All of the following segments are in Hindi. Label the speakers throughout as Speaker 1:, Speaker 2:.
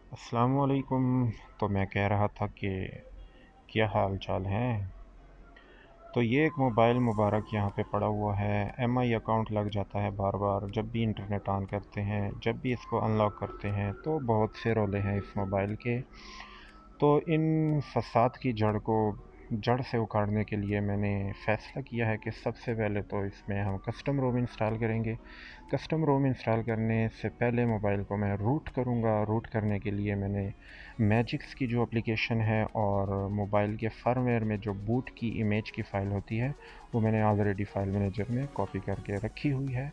Speaker 1: अस्सलामुअलैकुम। तो मैं कह रहा था कि क्या हाल चाल है। तो ये एक मोबाइल मुबारक यहाँ पे पड़ा हुआ है। एमआई अकाउंट लग जाता है बार बार जब भी इंटरनेट ऑन करते हैं, जब भी इसको अनलॉक करते हैं तो बहुत से रोले हैं इस मोबाइल के। तो इन फसाद की जड़ को जड़ से उखाड़ने के लिए मैंने फ़ैसला किया है कि सबसे पहले तो इसमें हम कस्टम रोम इंस्टॉल करेंगे। कस्टम रोम इंस्टॉल करने से पहले मोबाइल को मैं रूट करूँगा। रूट करने के लिए मैंने मैजिक्स की जो एप्लीकेशन है और मोबाइल के फर्मवेयर में जो बूट की इमेज की फ़ाइल होती है वो मैंने ऑलरेडी फ़ाइल मैनेजर में कॉपी करके रखी हुई है।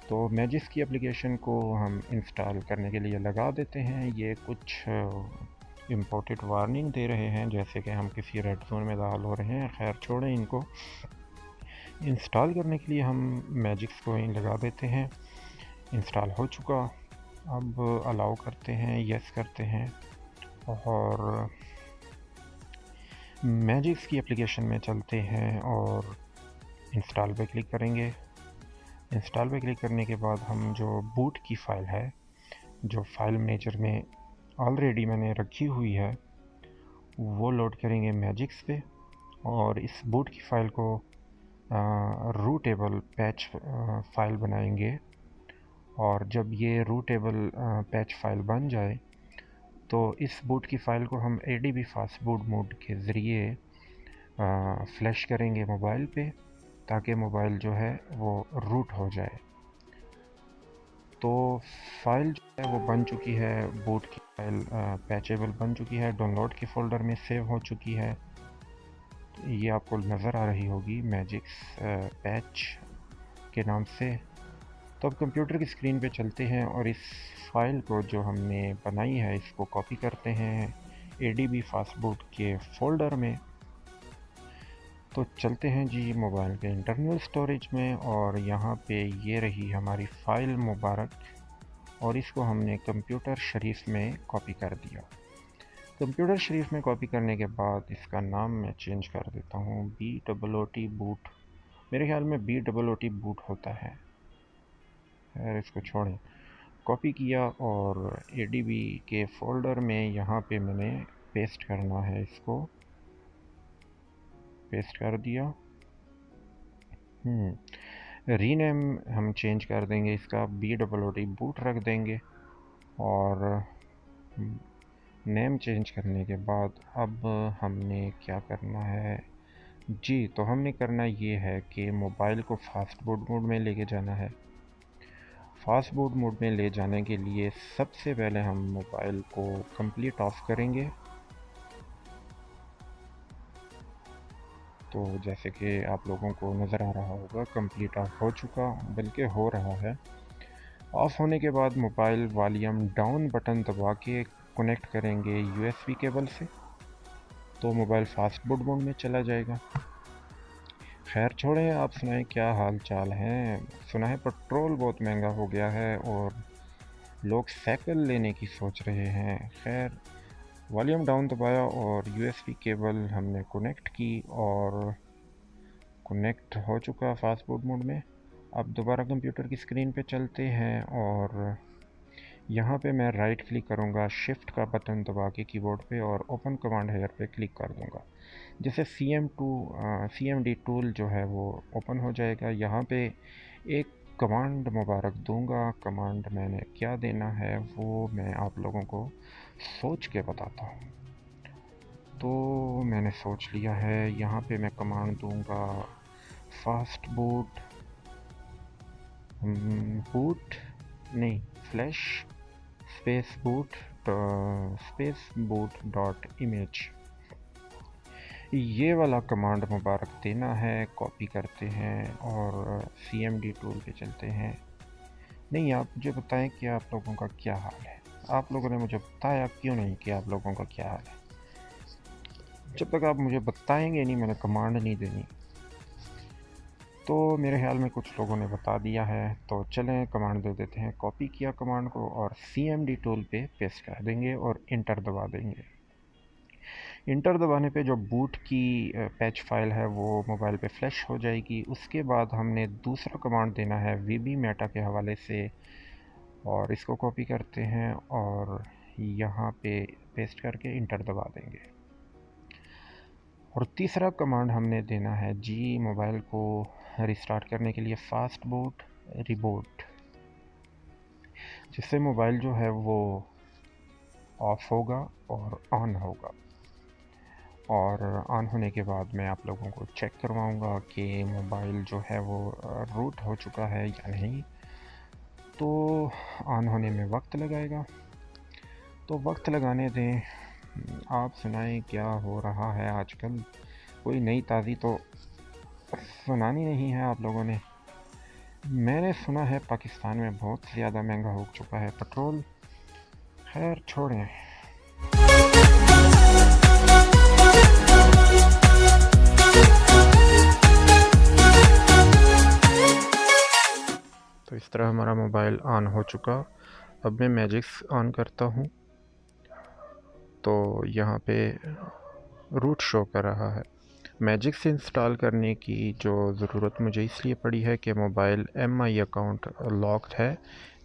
Speaker 1: तो मैजिक्स की एप्लीकेशन को हम इंस्टॉल करने के लिए लगा देते हैं। ये कुछ इम्पोर्टेड वार्निंग दे रहे हैं जैसे कि हम किसी रेड जोन में दाखिल हो रहे हैं। खैर छोड़ें इनको। इंस्टॉल करने के लिए हम मैजिक्स को ही लगा देते हैं। इंस्टॉल हो चुका। अब अलाउ करते हैं, यस करते हैं और मैजिक्स की एप्लीकेशन में चलते हैं और इंस्टॉल पे क्लिक करेंगे। इंस्टॉल पे क्लिक करने के बाद हम जो बूट की फ़ाइल है, जो फाइल मैनेजर में ऑलरेडी मैंने रखी हुई है, वो लोड करेंगे मैजिक्स पे और इस बूट की फ़ाइल को रूटेबल पैच फ़ाइल बनाएंगे। और जब ये रूटेबल पैच फ़ाइल बन जाए तो इस बूट की फ़ाइल को हम ADB फास्ट बूट मोड के ज़रिए फ्लैश करेंगे मोबाइल पे, ताकि मोबाइल जो है वो रूट हो जाए। तो फ़ाइल जो है वो बन चुकी है, बूट की फ़ाइल पैचेबल बन चुकी है, डाउनलोड के फ़ोल्डर में सेव हो चुकी है। ये आपको नज़र आ रही होगी मैजिक्स पैच के नाम से। तो अब कंप्यूटर की स्क्रीन पे चलते हैं और इस फाइल को जो हमने बनाई है इसको कॉपी करते हैं ADB फास्टबूट के फ़ोल्डर में। तो चलते हैं जी मोबाइल के इंटरनल स्टोरेज में और यहाँ पे ये रही हमारी फ़ाइल मुबारक और इसको हमने कंप्यूटर शरीफ में कॉपी कर दिया। कंप्यूटर शरीफ में कॉपी करने के बाद इसका नाम मैं चेंज कर देता हूँ BOOT बूट। मेरे ख्याल में BOOT बूट होता है। खैर इसको छोड़ें। कॉपी किया और ADB के फ़ोल्डर में यहाँ पे मैंने पेस्ट करना है, इसको पेस्ट कर दिया। रीनेम हम चेंज कर देंगे, इसका BOOT बूट रख देंगे और नेम चेंज करने के बाद अब हमने क्या करना है जी, तो हमने करना ये है कि मोबाइल को फास्ट बूट मोड में लेके जाना है। फास्ट बूट मोड में ले जाने के लिए सबसे पहले हम मोबाइल को कंप्लीट ऑफ करेंगे। तो जैसे कि आप लोगों को नज़र आ रहा होगा कंप्लीट ऑफ हो चुका, बल्कि हो रहा है। ऑफ होने के बाद मोबाइल वॉल्यूम डाउन बटन दबा के कनेक्ट करेंगे USB केबल से, तो मोबाइल फास्ट बूट मोड में चला जाएगा। खैर छोड़ें, आप सुनाएं क्या हाल चाल हैं। सुना है पेट्रोल बहुत महंगा हो गया है और लोग साइकिल लेने की सोच रहे हैं। खैर वॉल्यूम डाउन दबाया और USB केबल हमने कनेक्ट की और कनेक्ट हो चुका फास्ट बूट मोड में। अब दोबारा कंप्यूटर की स्क्रीन पे चलते हैं और यहाँ पे मैं राइट क्लिक करूँगा, शिफ्ट का बटन दबा के कीबोर्ड पे और ओपन कमांड हेयर पे क्लिक कर दूँगा। जैसे CMD टूल जो है वो ओपन हो जाएगा। यहाँ पे एक कमांड मुबारक दूंगा। कमांड मैंने क्या देना है वो मैं आप लोगों को सोच के बताता हूँ। तो मैंने सोच लिया है, यहाँ पे मैं कमांड दूंगा फास्ट बूट बूट नहीं flash space boot dot image. ये वाला कमांड मुबारक देना है। कॉपी करते हैं और CMD टूल पे चलते हैं। नहीं, आप मुझे बताएं कि आप लोगों का क्या हाल है। आप लोगों ने मुझे बताया क्यों नहीं कि आप लोगों का क्या हाल है। जब तक आप मुझे बताएंगे नहीं, मैंने कमांड नहीं देनी। तो मेरे ख्याल में कुछ लोगों ने बता दिया है, तो चलें कमांड दे देते हैं। कॉपी किया कमांड को और CMD टूल पे पेस्ट कर देंगे और इंटर दबा देंगे। इंटर दबाने पे जो बूट की पैच फाइल है वो मोबाइल पे फ्लैश हो जाएगी। उसके बाद हमने दूसरा कमांड देना है VB मेटा के हवाले से और इसको कॉपी करते हैं और यहाँ पे पेस्ट करके इंटर दबा देंगे। और तीसरा कमांड हमने देना है जी मोबाइल को रिस्टार्ट करने के लिए फास्ट बूट रिबूट, जिससे मोबाइल जो है वो ऑफ होगा और ऑन होगा। और ऑन होने के बाद मैं आप लोगों को चेक करवाऊंगा कि मोबाइल जो है वो रूट हो चुका है या नहीं। तो ऑन होने में वक्त लगाएगा, तो वक्त लगाने दें। आप सुनाएं क्या हो रहा है आजकल, कोई नई ताज़ी तो सुनानी नहीं है आप लोगों ने। मैंने सुना है पाकिस्तान में बहुत ज़्यादा महंगा हो चुका है पेट्रोल। खैर छोड़ें। तो इस तरह हमारा मोबाइल ऑन हो चुका। अब मैं मैजिक्स ऑन करता हूँ तो यहाँ पे रूट शो कर रहा है। मैजिक्स इंस्टॉल करने की जो ज़रूरत मुझे इसलिए पड़ी है कि मोबाइल MI अकाउंट लॉक्ड है,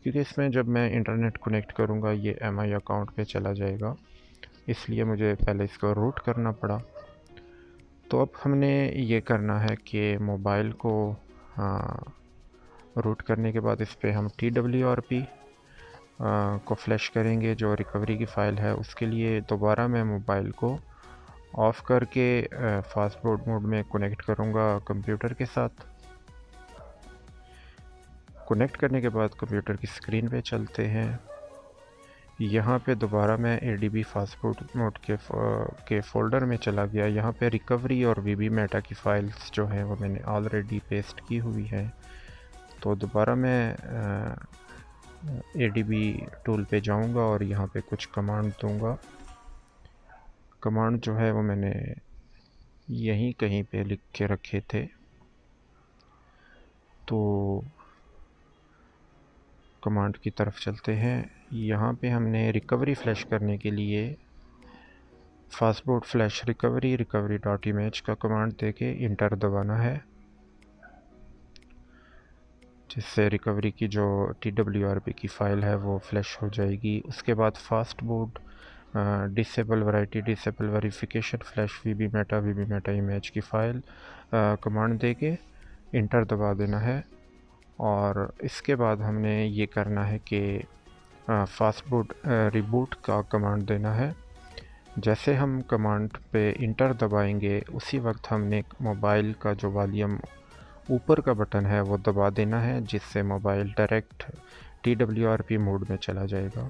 Speaker 1: क्योंकि इसमें जब मैं इंटरनेट कनेक्ट करूँगा ये MI अकाउंट पे चला जाएगा, इसलिए मुझे पहले इसको रूट करना पड़ा। तो अब हमने ये करना है कि मोबाइल को रूट करने के बाद इस पर हम TWRP को फ्लैश करेंगे, जो रिकवरी की फ़ाइल है। उसके लिए दोबारा मैं मोबाइल को ऑफ़ करके फास्ट बूट मोड में कनेक्ट करूँगा कंप्यूटर के साथ। कनेक्ट करने के बाद कंप्यूटर की स्क्रीन पे चलते हैं। यहाँ पे दोबारा मैं ADB फास्ट बूट मोड के फ़ोल्डर में चला गया। यहाँ पे रिकवरी और VB मेटा की फ़ाइल्स जो हैं वो मैंने ऑलरेडी पेस्ट की हुई हैं। तो दोबारा मैं ADB टूल पे जाऊँगा और यहाँ पे कुछ कमांड दूँगा। कमांड जो है वो मैंने यहीं कहीं पे लिख के रखे थे। तो कमांड की तरफ चलते हैं। यहाँ पे हमने रिकवरी फ्लैश करने के लिए fastboot flash recovery dot image का कमांड देके इंटर दबाना है, जिससे रिकवरी की जो TWRP की फ़ाइल है वो फ्लैश हो जाएगी। उसके बाद fast boot disable variety disable verification flash VB Meta image की फ़ाइल कमांड देके इंटर दबा देना है। और इसके बाद हमने ये करना है कि फास्ट बूट रिबूट का कमांड देना है। जैसे हम कमांड पे इंटर दबाएंगे उसी वक्त हमने मोबाइल का जो वॉल्यूम ऊपर का बटन है वो दबा देना है, जिससे मोबाइल डायरेक्ट TWRP मोड में चला जाएगा।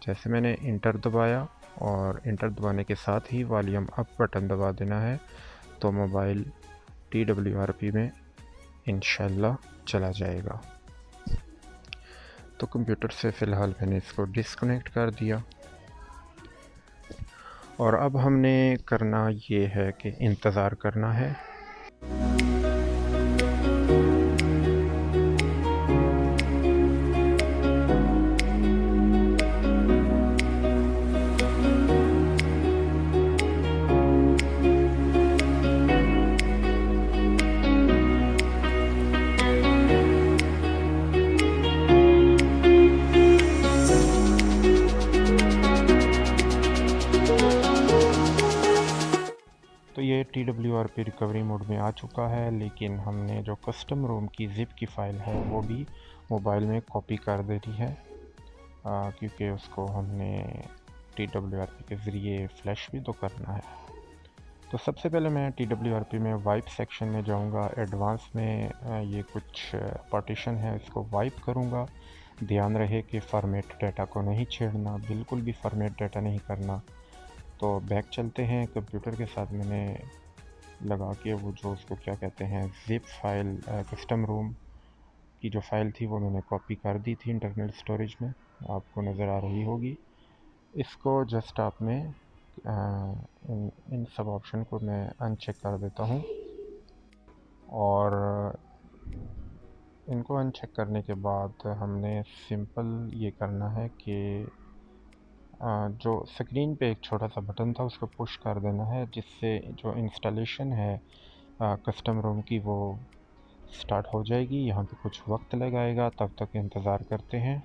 Speaker 1: जैसे मैंने इंटर दबाया और इंटर दबाने के साथ ही वॉल्यूम अप बटन दबा देना है, तो मोबाइल TWRP में इंशाल्लाह चला जाएगा। तो कंप्यूटर से फ़िलहाल मैंने इसको डिस्कनेक्ट कर दिया और अब हमने करना ये है कि इंतज़ार करना है। तो ये TWRP रिकवरी मोड में आ चुका है, लेकिन हमने जो कस्टम रोम की ज़िप की फ़ाइल है वो भी मोबाइल में कॉपी कर देनी है, क्योंकि उसको हमने TWRP के ज़रिए फ़्लैश भी तो करना है। तो सबसे पहले मैं TWRP में वाइप सेक्शन में जाऊंगा। एडवांस में ये कुछ पार्टीशन है, इसको वाइप करूंगा। ध्यान रहे कि फॉर्मेट डाटा को नहीं छेड़ना, बिल्कुल भी फॉर्मेट डाटा नहीं करना। तो बैक चलते हैं। कंप्यूटर के साथ मैंने लगा के वो जो उसको क्या कहते हैं ज़िप फाइल कस्टम रूम की जो फ़ाइल थी वो मैंने कॉपी कर दी थी इंटरनल स्टोरेज में, आपको नज़र आ रही होगी। इसको जस्ट आपने इन सब ऑप्शन को मैं अनचेक कर देता हूँ और इनको अनचेक करने के बाद हमने सिंपल ये करना है कि जो स्क्रीन पे एक छोटा सा बटन था उसको पुश कर देना है, जिससे जो इंस्टॉलेशन है कस्टम रोम की वो स्टार्ट हो जाएगी। यहाँ पे कुछ वक्त लगाएगा, तब तक इंतज़ार करते हैं।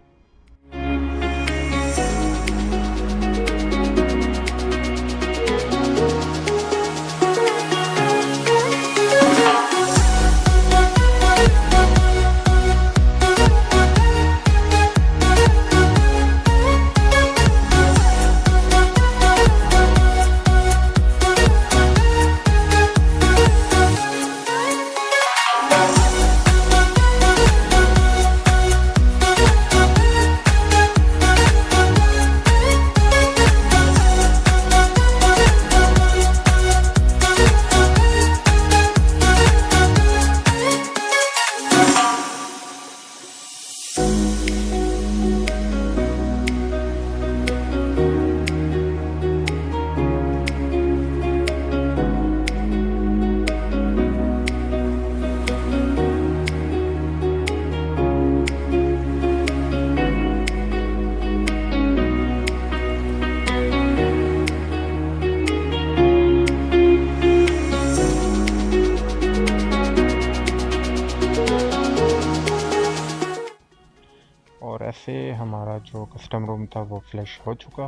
Speaker 1: और ऐसे हमारा जो कस्टम रूम था वो फ्लैश हो चुका।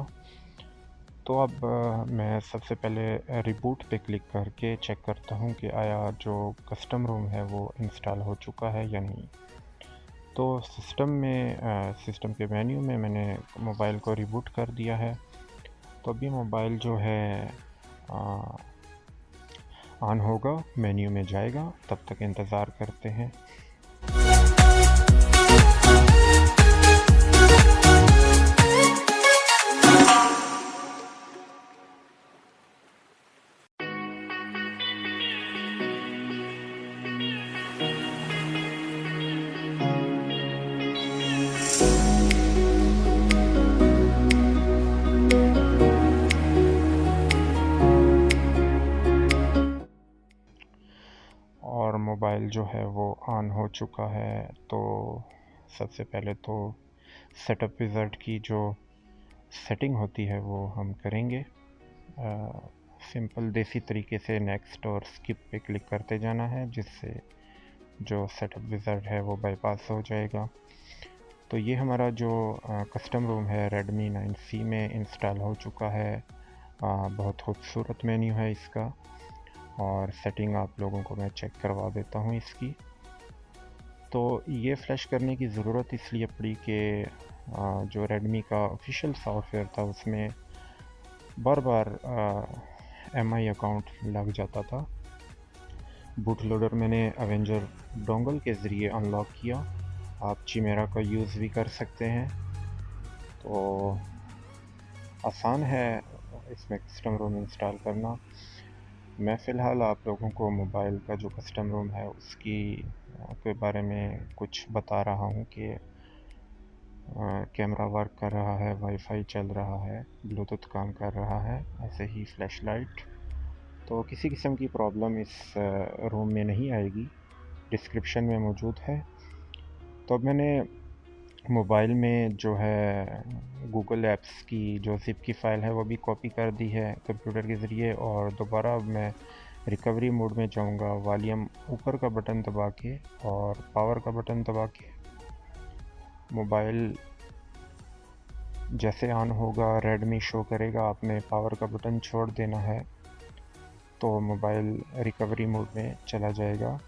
Speaker 1: तो अब मैं सबसे पहले रिबूट पे क्लिक करके चेक करता हूँ कि आया जो कस्टम रूम है वो इंस्टॉल हो चुका है या नहीं। तो सिस्टम के मेन्यू में मैंने मोबाइल को रिबूट कर दिया है। तो अभी मोबाइल जो है ऑन होगा, मेन्यू में जाएगा, तब तक इंतज़ार करते हैं। और मोबाइल जो है वो ऑन हो चुका है। तो सबसे पहले तो सेटअप विज़ार्ड की जो सेटिंग होती है वो हम करेंगे। सिंपल देसी तरीके से नेक्स्ट और स्किप पे क्लिक करते जाना है, जिससे जो सेटअप विज़ार्ड है वो बाईपास हो जाएगा। तो ये हमारा जो कस्टम रूम है Redmi 9C में इंस्टॉल हो चुका है। बहुत खूबसूरत मेन्यू है इसका, और सेटिंग आप लोगों को मैं चेक करवा देता हूँ इसकी। तो ये फ्लैश करने की ज़रूरत इसलिए पड़ी कि जो Redmi का ऑफिशियल सॉफ्टवेयर था उसमें बार बार MI अकाउंट लग जाता था। बूट लोडर मैंने अवेंजर डोंगल के ज़रिए अनलॉक किया। आप चिमेरा का यूज़ भी कर सकते हैं। तो आसान है इसमें कस्टम रूम इंस्टॉल करना। मैं फ़िलहाल आप लोगों को मोबाइल का जो कस्टम रूम है उसकी के बारे में कुछ बता रहा हूँ कि कैमरा वर्क कर रहा है, वाईफाई चल रहा है, ब्लूटूथ काम कर रहा है, ऐसे ही फ्लैश लाइट। तो किसी किस्म की प्रॉब्लम इस रूम में नहीं आएगी, डिस्क्रिप्शन में मौजूद है। तो अब मैंने मोबाइल में जो है गूगल ऐप्स की जो ज़िप की फ़ाइल है वो भी कॉपी कर दी है कंप्यूटर के ज़रिए, और दोबारा मैं रिकवरी मोड में जाऊंगा। वॉल्यूम ऊपर का बटन दबा के और पावर का बटन दबा के मोबाइल जैसे ऑन होगा, रेडमी शो करेगा, आपने पावर का बटन छोड़ देना है तो मोबाइल रिकवरी मोड में चला जाएगा।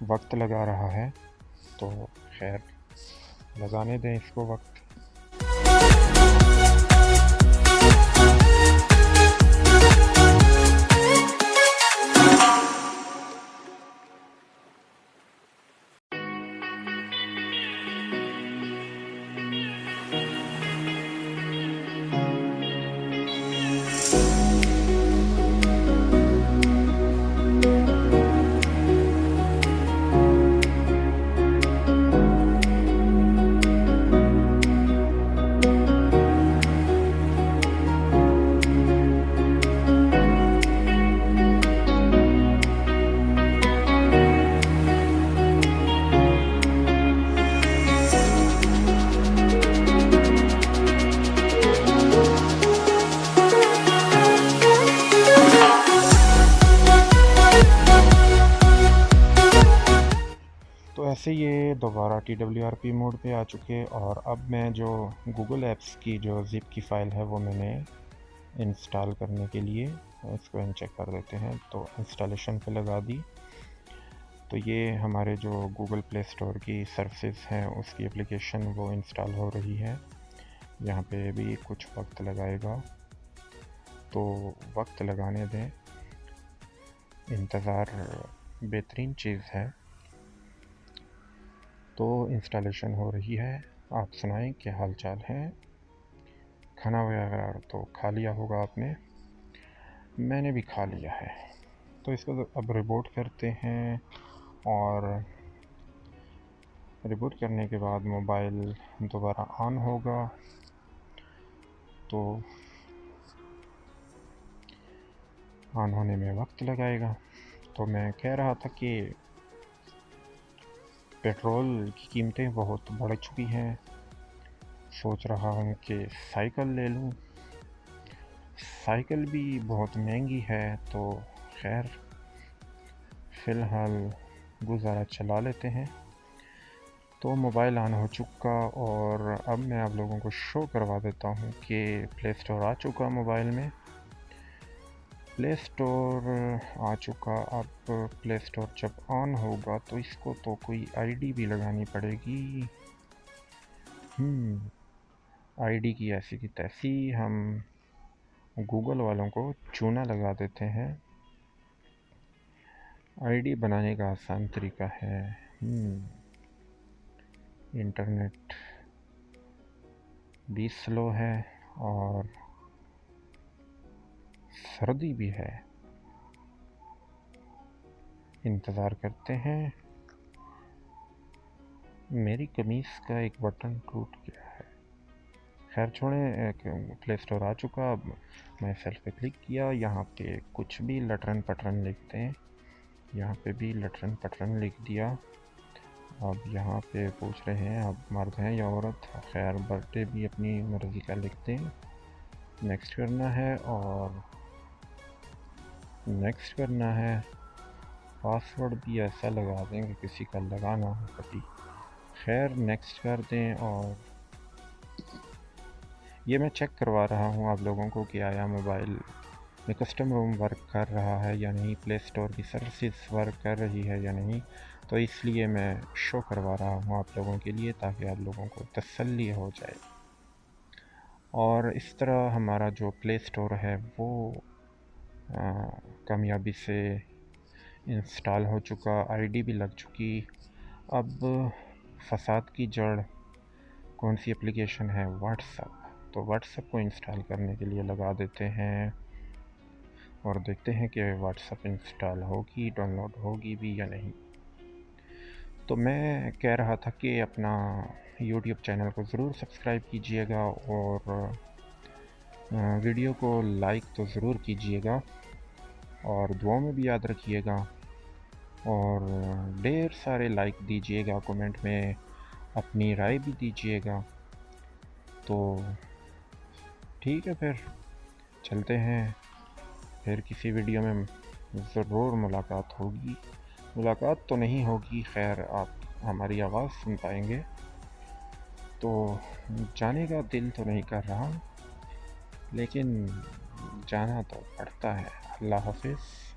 Speaker 1: वक्त लगा रहा है तो खैर लगाने दें इसको वक्त। से ये दोबारा TWRP मोड पे आ चुके और अब मैं जो गूगल ऐप्स की जो ज़िप की फ़ाइल है वो मैंने इंस्टॉल करने के लिए इसको अनचेक कर देते हैं। तो इंस्टॉलेशन पे लगा दी तो ये हमारे जो गूगल प्ले स्टोर की सर्विसेज हैं उसकी एप्लीकेशन वो इंस्टॉल हो रही है। यहाँ पे भी कुछ वक्त लगाएगा तो वक्त लगाने दें, इंतज़ार बेहतरीन चीज़ है। तो इंस्टॉलेशन हो रही है। आप सुनाएं क्या हाल चाल है? खाना वगैरह तो खा लिया होगा आपने, मैंने भी खा लिया है। तो इसको अब रिबूट करते हैं और रिबूट करने के बाद मोबाइल दोबारा ऑन होगा। तो ऑन होने में वक्त लगाएगा। तो मैं कह रहा था कि पेट्रोल की कीमतें बहुत बढ़ चुकी हैं। सोच रहा हूँ कि साइकिल ले लूँ। साइकिल भी बहुत महंगी है तो खैर फ़िलहाल गुजारा चला लेते हैं। तो मोबाइल ऑन हो चुका और अब मैं आप लोगों को शो करवा देता हूँ कि प्ले स्टोर आ चुका मोबाइल में। प्ले स्टोर आ चुका। अब प्ले स्टोर जब ऑन होगा तो इसको तो कोई आईडी भी लगानी पड़ेगी। आईडी की ऐसी की तैसी हम गूगल वालों को चूना लगा देते हैं। आईडी बनाने का आसान तरीका है। इंटरनेट भी स्लो है और सर्दी भी है। इंतज़ार करते हैं। मेरी कमीज़ का एक बटन टूट गया है। खैर छोड़ें, प्ले स्टोर आ चुका। अब मैं सेल्फ पे क्लिक किया, यहाँ पे कुछ भी लटरन पटरन लिखते हैं, यहाँ पे भी लटरन पटरन लिख दिया। अब यहाँ पे पूछ रहे हैं आप मर्द हैं या औरत। खैर बर्थडे भी अपनी मर्ज़ी का लिखते हैं। नेक्स्ट करना है और नेक्स्ट करना है। पासवर्ड भी ऐसा लगा दें कि किसी का लगाना हो कभी। खैर नेक्स्ट कर दें। और ये मैं चेक करवा रहा हूँ आप लोगों को कि आया मोबाइल में कस्टम रोम वर्क कर रहा है या नहीं, प्ले स्टोर की सर्विस वर्क कर रही है या नहीं। तो इसलिए मैं शो करवा रहा हूँ आप लोगों के लिए ताकि आप लोगों को तसल्ली हो जाए। और इस तरह हमारा जो प्ले स्टोर है वो कामयाबी से इंस्टॉल हो चुका, आईडी भी लग चुकी। अब फसाद की जड़ कौन सी एप्लीकेशन है? व्हाट्सएप। तो व्हाट्सएप को इंस्टॉल करने के लिए लगा देते हैं और देखते हैं कि व्हाट्सएप इंस्टॉल होगी, डाउनलोड होगी भी या नहीं। तो मैं कह रहा था कि अपना यूट्यूब चैनल को ज़रूर सब्सक्राइब कीजिएगा और वीडियो को लाइक तो ज़रूर कीजिएगा और दुआओं में भी याद रखिएगा और ढेर सारे लाइक दीजिएगा, कमेंट में अपनी राय भी दीजिएगा। तो ठीक है, फिर चलते हैं। फिर किसी वीडियो में ज़रूर मुलाकात होगी। मुलाकात तो नहीं होगी, खैर आप हमारी आवाज़ सुन पाएंगे। तो जाने का दिल तो नहीं कर रहा, लेकिन जाना तो पड़ता है। अल्लाह हाफ़िज़।